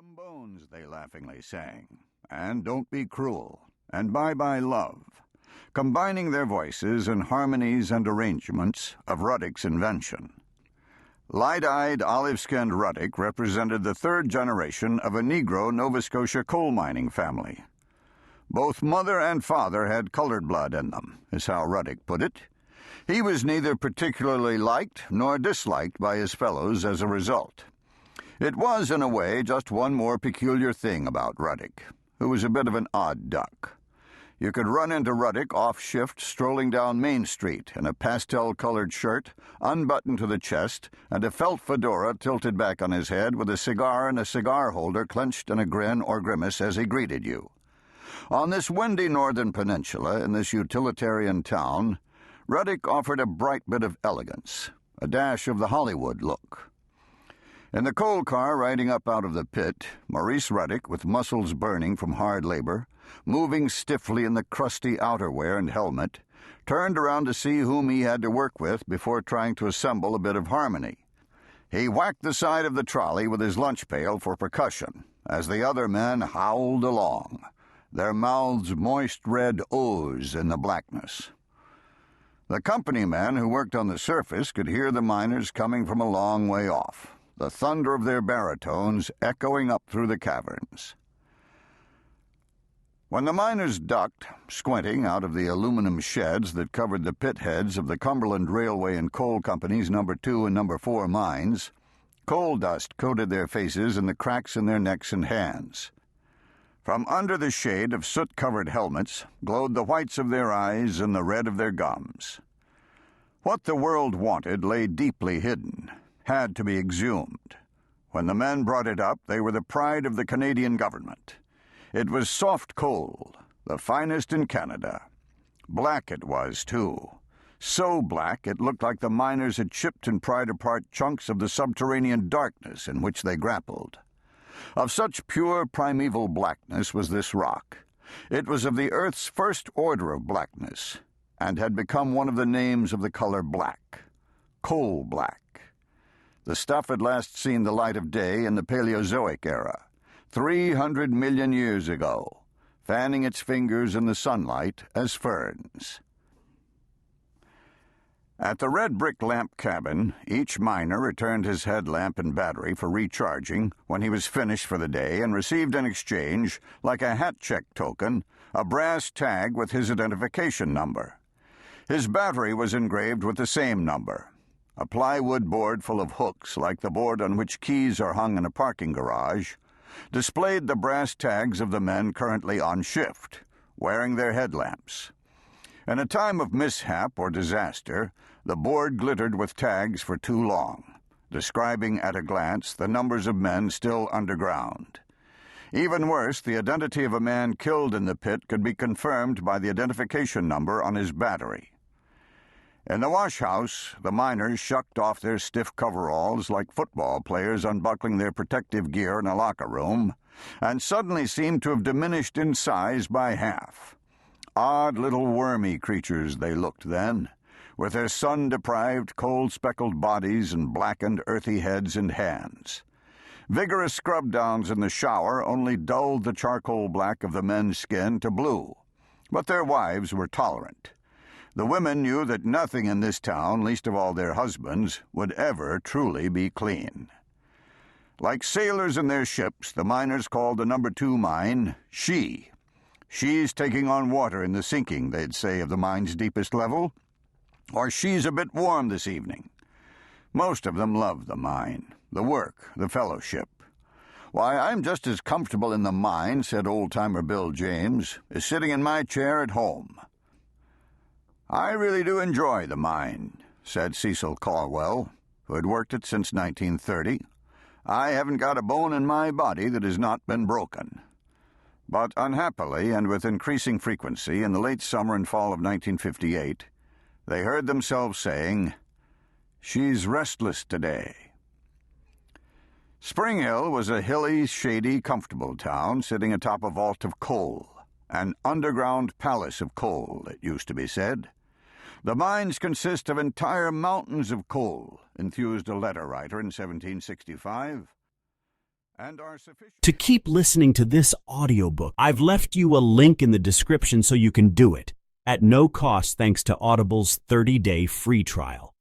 them bones," they laughingly sang, and "Don't be cruel," and "Bye-bye love," combining their voices in harmonies and arrangements of Ruddock's invention. Light-eyed, olive-skinned Ruddock represented the third generation of a Negro Nova Scotia coal mining family. Both mother and father had colored blood in them, is how Ruddock put it. He was neither particularly liked nor disliked by his fellows as a result. It was, in a way, just one more peculiar thing about Ruddock, who was a bit of an odd duck. You could run into Ruddock off-shift strolling down Main Street in a pastel-colored shirt, unbuttoned to the chest, and a felt fedora tilted back on his head with a cigar and a cigar holder clenched in a grin or grimace as he greeted you. On this windy northern peninsula, in this utilitarian town, Ruddock offered a bright bit of elegance, a dash of the Hollywood look. In the coal car riding up out of the pit, Maurice Ruddock, with muscles burning from hard labor, moving stiffly in the crusty outerwear and helmet, turned around to see whom he had to work with before trying to assemble a bit of harmony. He whacked the side of the trolley with his lunch pail for percussion, as the other men howled along, their mouths moist red O's in the blackness. The company men who worked on the surface could hear the miners coming from a long way off, the thunder of their baritones echoing up through the caverns. When the miners ducked, squinting out of the aluminum sheds that covered the pit heads of the Cumberland Railway and Coal Company's No. 2 and No. 4 mines, coal dust coated their faces and the cracks in their necks and hands. From under the shade of soot-covered helmets glowed the whites of their eyes and the red of their gums. What the world wanted lay deeply hidden, had to be exhumed. When the men brought it up, they were the pride of the Canadian government. It was soft coal, the finest in Canada. Black it was, too. So black it looked like the miners had chipped and pried apart chunks of the subterranean darkness in which they grappled. Of such pure primeval blackness was this rock. It was of the earth's first order of blackness, and had become one of the names of the color black. Coal black. The stuff had last seen the light of day in the Paleozoic era, 300 million years ago, fanning its fingers in the sunlight as ferns. At the red brick lamp cabin, each miner returned his headlamp and battery for recharging when he was finished for the day and received in exchange, like a hat check token, a brass tag with his identification number. His battery was engraved with the same number. A plywood board full of hooks, like the board on which keys are hung in a parking garage, displayed the brass tags of the men currently on shift, wearing their headlamps. In a time of mishap or disaster, the board glittered with tags for too long, describing at a glance the numbers of men still underground. Even worse, the identity of a man killed in the pit could be confirmed by the identification number on his battery. In the wash-house, the miners shucked off their stiff coveralls like football players unbuckling their protective gear in a locker room, and suddenly seemed to have diminished in size by half. Odd little wormy creatures they looked then, with their sun-deprived, cold-speckled bodies and blackened, earthy heads and hands. Vigorous scrub-downs in the shower only dulled the charcoal black of the men's skin to blue, but their wives were tolerant. The women knew that nothing in this town, least of all their husbands, would ever truly be clean. Like sailors in their ships, the miners called the No. 2 mine She. She's taking on water in the sinking, they'd say of the mine's deepest level, or she's a bit warm this evening. Most of them loved the mine, the work, the fellowship. "Why, I'm just as comfortable in the mine," said old-timer Bill James, "as sitting in my chair at home." "I really do enjoy the mine," said Cecil Caldwell, who had worked it since 1930. "I haven't got a bone in my body that has not been broken." But unhappily, and with increasing frequency, in the late summer and fall of 1958, they heard themselves saying, "She's restless today." Spring Hill was a hilly, shady, comfortable town sitting atop a vault of coal, an underground palace of coal, it used to be said. "The mines consist of entire mountains of coal," enthused a letter writer in 1765. and are sufficient. To keep listening to this audiobook, I've left you a link in the description so you can do it, at no cost thanks to Audible's 30-day free trial.